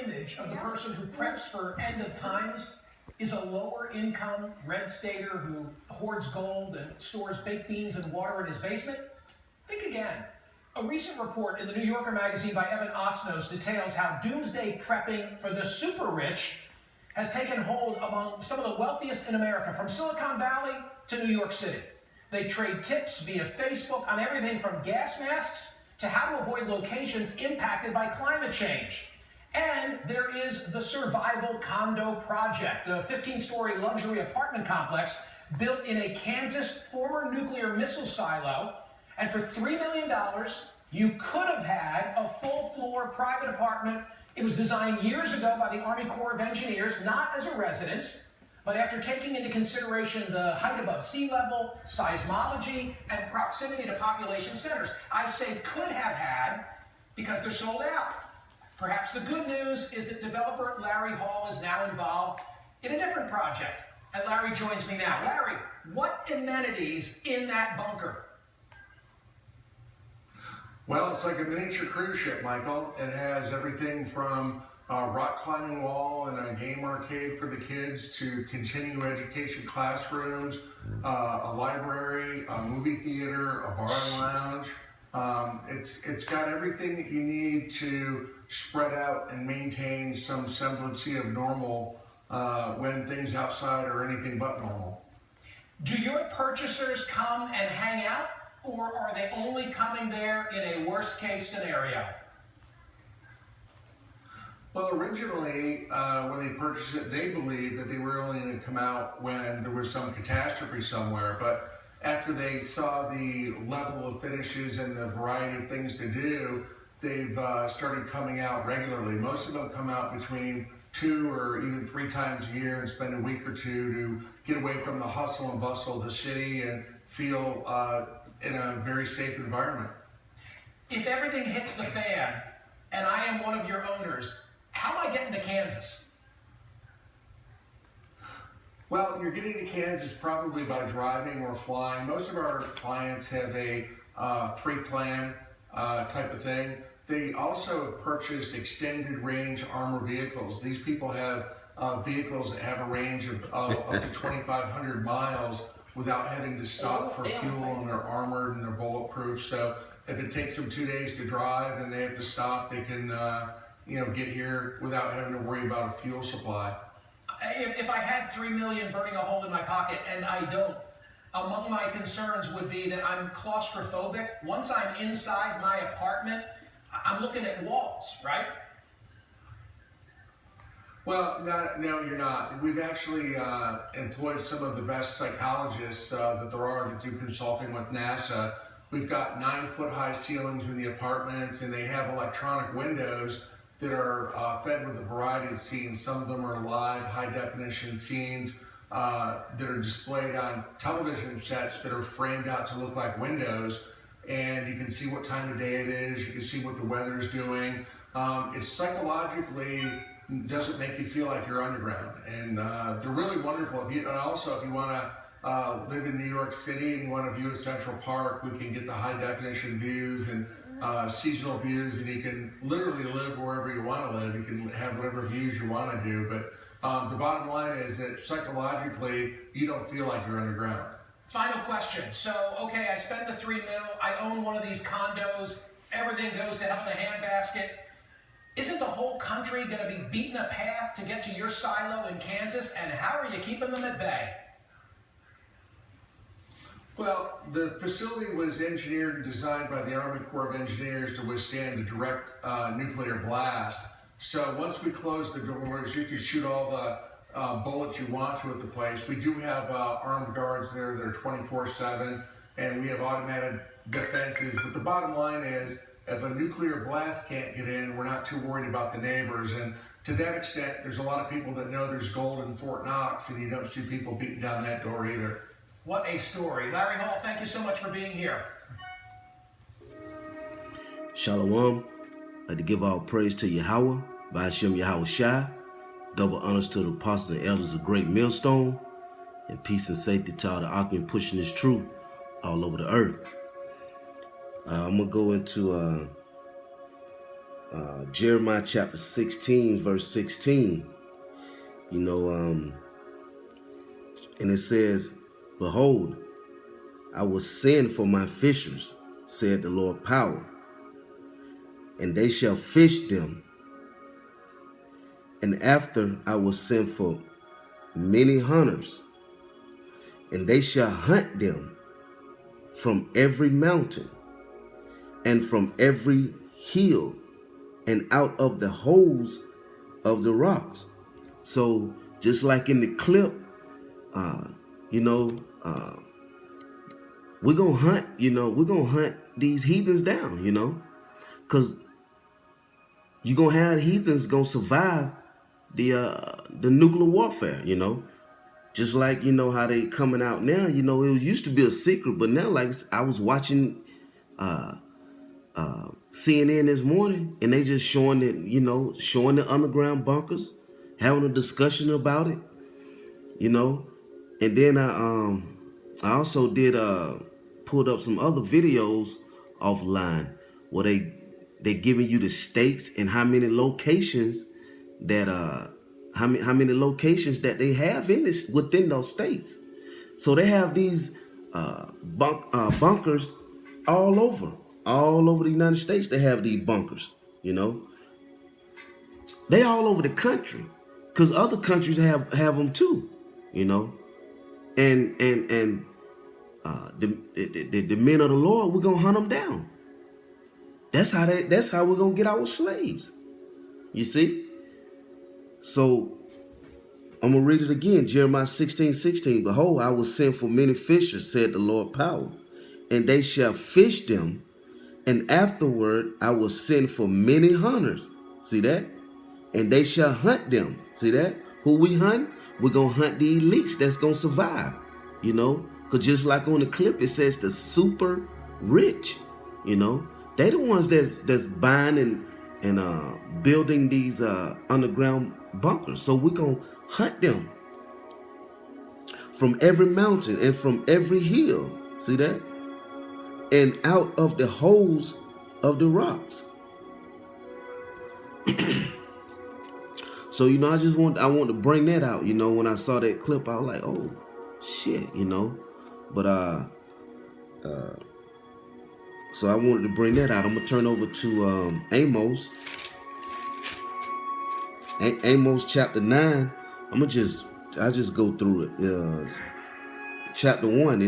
image of the person who preps for end of times is a lower income red stater who hoards gold and stores baked beans and water in his basement? Think again. A recent report in the New Yorker magazine by Evan Osnos details how doomsday prepping for the super rich has taken hold among some of the wealthiest in America, from Silicon Valley to New York City. They trade tips via Facebook on everything from gas masks to how to avoid locations impacted by climate change. And there is the Survival Condo Project, a 15-story luxury apartment complex built in a Kansas former nuclear missile silo. And for $3 million, you could have had a full-floor private apartment. It was designed years ago by the Army Corps of Engineers, not as a residence, but after taking into consideration the height above sea level, seismology, and proximity to population centers. I say could have had because they're sold out. Perhaps the good news is that developer Larry Hall is now involved in a different project. And Larry joins me now. Larry, what amenities in that bunker? Well, it's like a miniature cruise ship, Michael. It has everything from a rock climbing wall and a game arcade for the kids to continuing education classrooms, a library, a movie theater, a bar and lounge. It's got everything that you need to spread out and maintain some semblance of normal when things outside are anything but normal. Do your purchasers come and hang out, or are they only coming there in a worst case scenario? Well, originally, when they purchased it, they believed that they were only going to come out when there was some catastrophe somewhere. But after they saw the level of finishes and the variety of things to do, they've started coming out regularly. Most of them come out between 2 or even 3 times a year and spend a week or two to get away from the hustle and bustle of the city and feel in a very safe environment. If everything hits the fan and I am one of your owners, how am I getting to Kansas? Well, you're getting to Kansas probably by driving or flying. Most of our clients have a 3-plan type of thing. They also have purchased extended range armor vehicles. These people have vehicles that have a range of up to 2,500 miles without having to stop for fuel, and they're armored and they're bulletproof. So if it takes them 2 days to drive and they have to stop, they can get here without having to worry about a fuel supply. If I had $3 million burning a hole in my pocket, and I don't, among my concerns would be that I'm claustrophobic. Once I'm inside my apartment, I'm looking at walls, right? Well, no, you're not. We've actually employed some of the best psychologists that there are that do consulting with NASA. We've got 9-foot-high ceilings in the apartments, and they have electronic windows that are fed with a variety of scenes. Some of them are live, high-definition scenes that are displayed on television sets that are framed out to look like windows, and you can see what time of day it is, you can see what the weather is doing. It psychologically doesn't make you feel like you're underground, and they're really wonderful. And also, if you want to live in New York City and you want to view a Central Park, we can get the high-definition views and seasonal views, and you can literally live wherever you want to live. You can have whatever views you want to do, but the bottom line is that psychologically, you don't feel like you're underground. Final question. So, okay, I spend the $3 million, I own one of these condos, everything goes to hell in a handbasket. Isn't the whole country going to be beating a path to get to your silo in Kansas, and how are you keeping them at bay? Well, the facility was engineered and designed by the Army Corps of Engineers to withstand a direct nuclear blast. So once we close the doors, you can shoot all the bullets you want to at the place. We do have armed guards there that are 24/7, and we have automated defenses. But the bottom line is, if a nuclear blast can't get in, we're not too worried about the neighbors. And to that extent, there's a lot of people that know there's gold in Fort Knox, and you don't see people beating down that door either. What a story. Larry Hall, thank you so much for being here. Shalom. I'd like to give all praise to Yahweh, Ba'ashem Yahweh Shai. Double honors to the apostles and elders of Great Millstone. And peace and safety to all the Akim pushing this truth all over the earth. I'm going to go into Jeremiah chapter 16, verse 16. And it says, "Behold, I will send for my fishers, said the Lord power, and they shall fish them. And after I will send for many hunters, and they shall hunt them from every mountain and from every hill and out of the holes of the rocks." So just like in the clip, we're going to hunt these heathens down, because you're going to have heathens going to survive the nuclear warfare, just like, how they coming out now, it used to be a secret, but now, like I was watching CNN this morning, and they just showing it, showing the underground bunkers, having a discussion about it, and then I also did pulled up some other videos offline where they giving you the states and how many locations that how many locations that they have in this within those states. So they have these bunkers all over the United States. They have these bunkers, they all over the country, because other countries have them too, and the men of the Lord, we're gonna hunt them down. That's how we're gonna get our slaves. You see? So I'm gonna read it again. Jeremiah 16:16. "Behold, I will send for many fishers, said the Lord power, and they shall fish them, and afterward I will send for many hunters." See that? "And they shall hunt them." See that? Who we hunt? We're gonna hunt the elites that's gonna survive. Because just like on the clip, it says the super rich. They the ones that's buying and building these underground bunkers. So we're gonna hunt them from every mountain and from every hill. See that? And out of the holes of the rocks. So I want to bring that out. When I saw that clip, I was like, oh shit, But so I wanted to bring that out. I'm gonna turn over to Amos. Amos chapter 9. I just go through it. Chapter 1.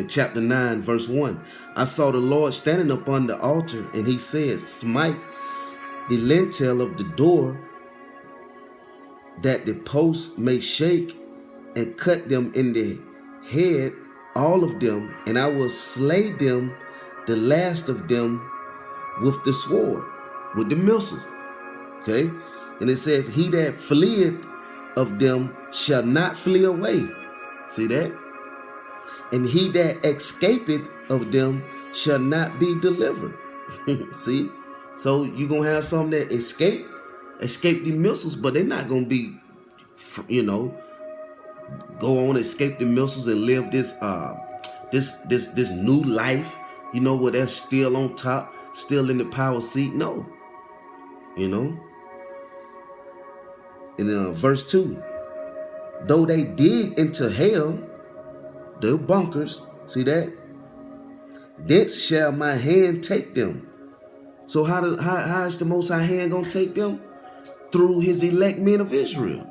Chapter 9, verse 1. "I saw the Lord standing upon the altar, and he said, Smite the lintel of the door, that the posts may shake, and cut them in the head, all of them, and I will slay them, the last of them, with the sword," with the missiles. Okay? And it says, "He that fleeth of them shall not flee away." See that? "And he that escapeth of them shall not be delivered." See? So you're going to have some that escape the missiles, but they're not going to be, go on, escape the missiles and live this new life, where they're still on top, still in the power seat. No. In verse 2, "Though they dig into hell," the bunkers, see that? "Thence shall my hand take them." So how is the Most High hand gonna take them? Through his elect men of Israel.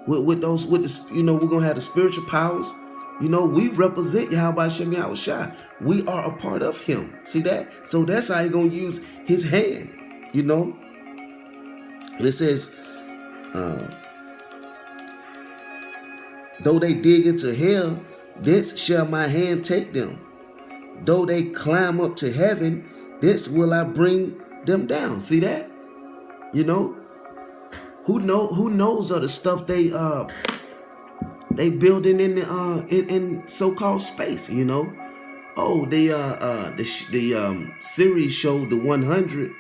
We're gonna have the spiritual powers. We represent Yahweh Hashem Yahweh Shai. We are a part of him. See that? So that's how he's gonna use his hand. And it says, "Though they dig into hell, thence shall my hand take them. Though they climb up to heaven, thence will I bring them down." See that? Who knows of the stuff they building in the in so-called space? Oh, the series showed the 100.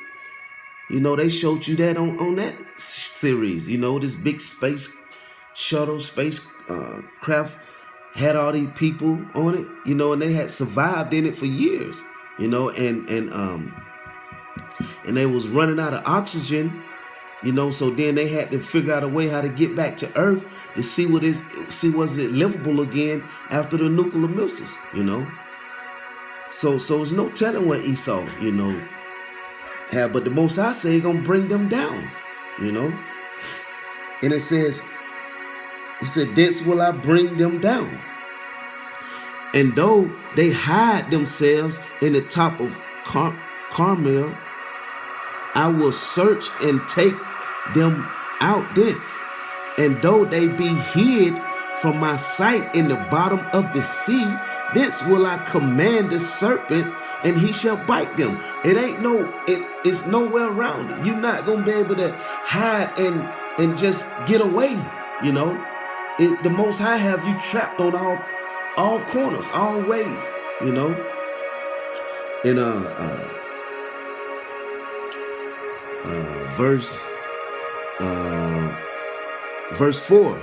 They showed you that on that series. This big space shuttle, space craft had all these people on it. And they had survived in it for years. And and they was running out of oxygen, you know, so then they had to figure out a way how to get back to Earth to see was it livable again after the nuclear missiles, you know. So there's no telling what Esau, you know, had, but the Most High say he gonna bring them down, you know. And it says, he said, thence will I bring them down. And though they hide themselves in the top of Carmel, I will search and take them out thence. And though they be hid from my sight in the bottom of the sea, thence will I command the serpent, and he shall bite them. It's nowhere around it. You're not gonna be able to hide and just get away, you know. The Most High have you trapped on all corners, all ways, you know. In verse 4,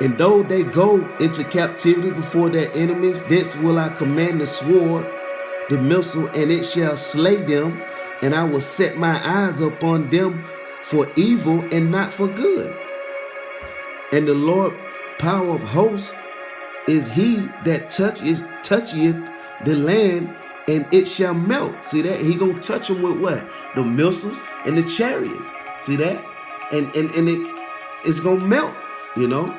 and though they go into captivity before their enemies, thence will I command the sword, the missile, and it shall slay them, and I will set my eyes upon them for evil and not for good. And the Lord power of hosts is he that toucheth the land, and it shall melt. See that? He gonna touch them with what? The missiles and the chariots. See that? And it's gonna melt, you know.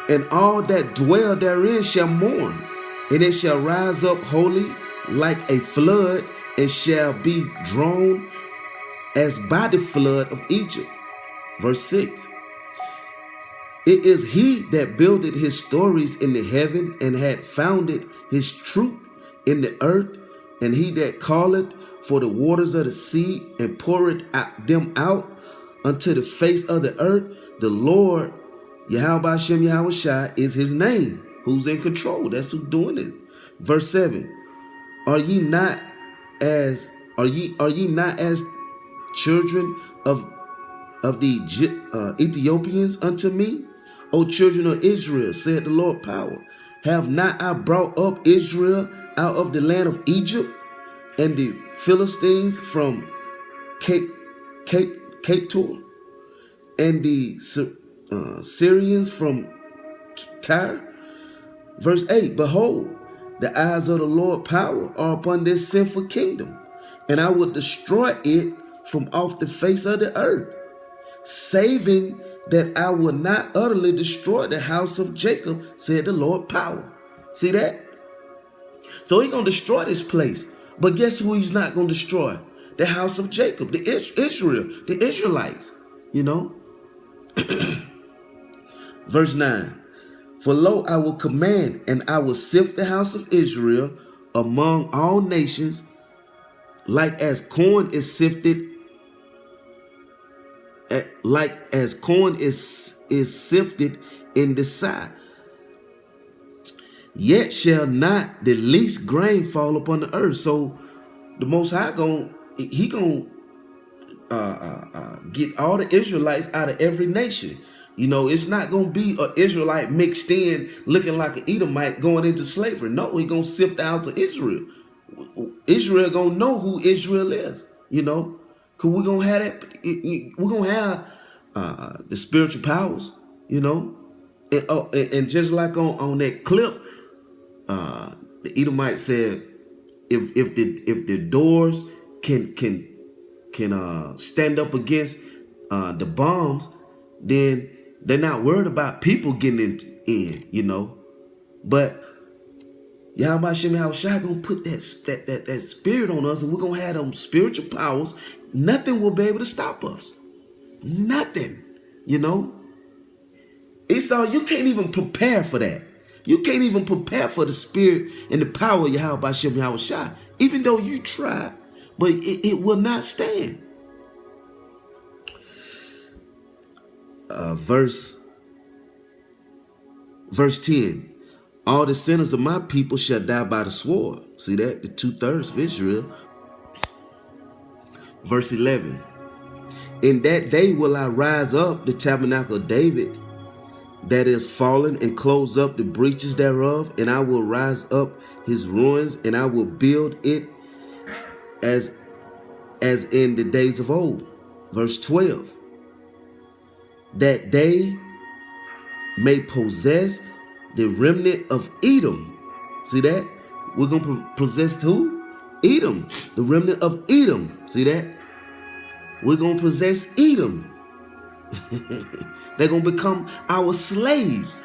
And all that dwell therein shall mourn, and it shall rise up wholly like a flood, and shall be drawn as by the flood of Egypt. Verse 6. It is he that builded his stories in the heaven, and had founded his troop in the earth, and he that calleth for the waters of the sea, and poureth them out unto the face of the earth. The Lord, Yahweh Hashem Yahweh Shai, is his name. Who's in control? That's who's doing it. Verse 7. Are ye not as children of the Ethiopians unto me? O children of Israel, said the Lord power. Have not I brought up Israel out of the land of Egypt, and the Philistines from Ketur, and the Syrians from Tyre? Verse 8, behold, the eyes of the Lord power are upon this sinful kingdom, and I will destroy it from off the face of the earth, saving that I will not utterly destroy the house of Jacob, said the Lord power. See that? So he's going to destroy this place. But guess who he's not going to destroy? The house of Jacob, the Israelites, you know. Verse 9. For lo, I will command, and I will sift the house of Israel among all nations, like as corn is sifted, sifted in the side. Yet shall not the least grain fall upon the earth. So the Most High he gonna get all the Israelites out of every nation. You know, it's not gonna be an Israelite mixed in looking like an Edomite going into slavery. No, he gonna sift the house of Israel. Israel gonna know who Israel is. You know, cause we're gonna have that. We're gonna have the spiritual powers. You know, and just like on that clip, the Edomite said, if the doors can stand up against the bombs, then they're not worried about people getting in, you know. But Yahweh Shem Yahweh Shai gonna put that spirit on us, and we're gonna have them spiritual powers. Nothing will be able to stop us. Nothing, you know. Esau, you can't even prepare for that. You can't even prepare for the spirit and the power of Yahweh Shem Yahweh Shai, even though you try, but it will not stand. Verse 10. All the sinners of my people shall die by the sword. See that? The 2/3 of Israel. Verse 11. In that day will I rise up the tabernacle of David that is fallen, and close up the breaches thereof, and I will rise up his ruins, and I will build it as as in the days of old. Verse 12. That they may possess the remnant of Edom. See that? We're going to possess who? Edom. The remnant of Edom. See that? We're going to possess Edom. They're going to become our slaves.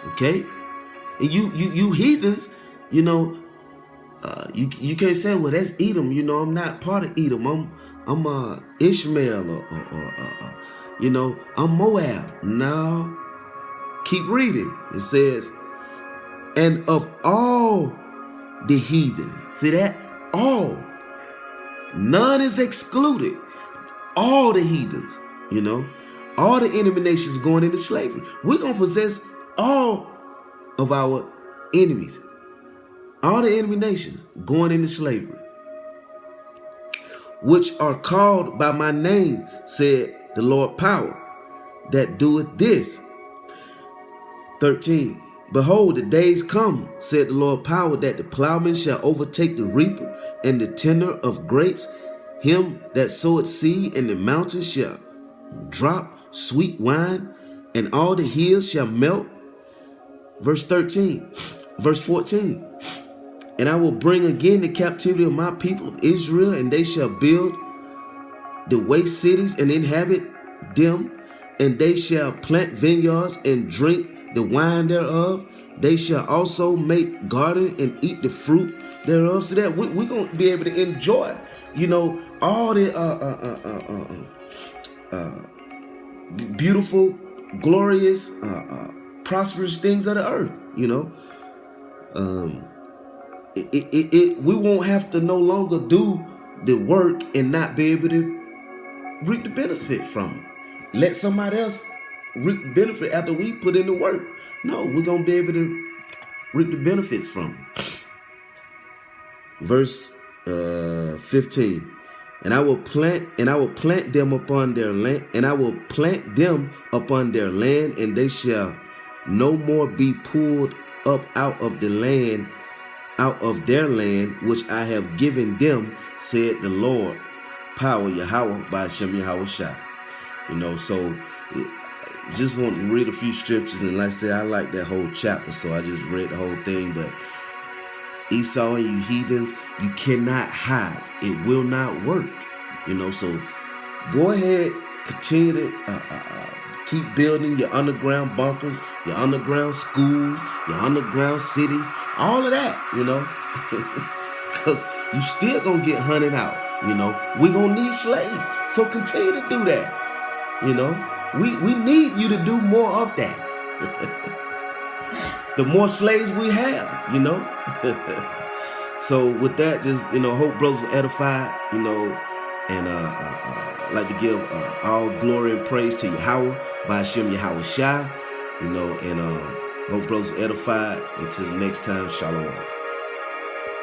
Okay? And you heathens, you know, you can't say, well, that's Edom. You know, I'm not part of Edom. I'm Ishmael or you know, I'm Moab. No. Keep reading. It says, and of all the heathen. See that? All. None is excluded. All the heathens, you know, all the enemy nations going into slavery. We're going to possess all of our enemies. All the enemy nations going into slavery. Which are called by my name, said the Lord power, that doeth this. 13. Behold, the days come, said the Lord power, that the plowman shall overtake the reaper and the tender of grapes. Him that soweth seed in the mountains shall drop sweet wine, and all the hills shall melt. Verse 13. Verse 14. And I will bring again the captivity of my people of Israel, and they shall build the waste cities and inhabit them, and they shall plant vineyards and drink the wine thereof. They shall also make garden and eat the fruit thereof. So that we're going to be able to enjoy, you know, all the beautiful, glorious, prosperous things of the earth, you know. We won't have to no longer do the work and not be able to reap the benefit from it. Let somebody else reap the benefit after we put in the work. No, we're going to be able to reap the benefits from it. Verse 15. And I will plant them upon their land, and I will plant them upon their land, and they shall no more be pulled up out of the land, out of their land, which I have given them, said the Lord, power Yahweh, by Hashem Yahweh Shai. You know, so just want to read a few scriptures, and like I said, I like that whole chapter, so I just read the whole thing. But Esau and you heathens, you cannot hide. It will not work. You know, so go ahead, continue to keep building your underground bunkers, your underground schools, your underground cities, all of that, you know, because you still gonna get hunted out. You know, we're gonna need slaves, so continue to do that. You know, we need you to do more of that. The more slaves we have, you know. So with that, just, you know, hope brothers will edify, you know, and like to give all glory and praise to Yahweh by Hashem Yahweh Shai, you know, and hope brothers will edify. Until the next time, shalom.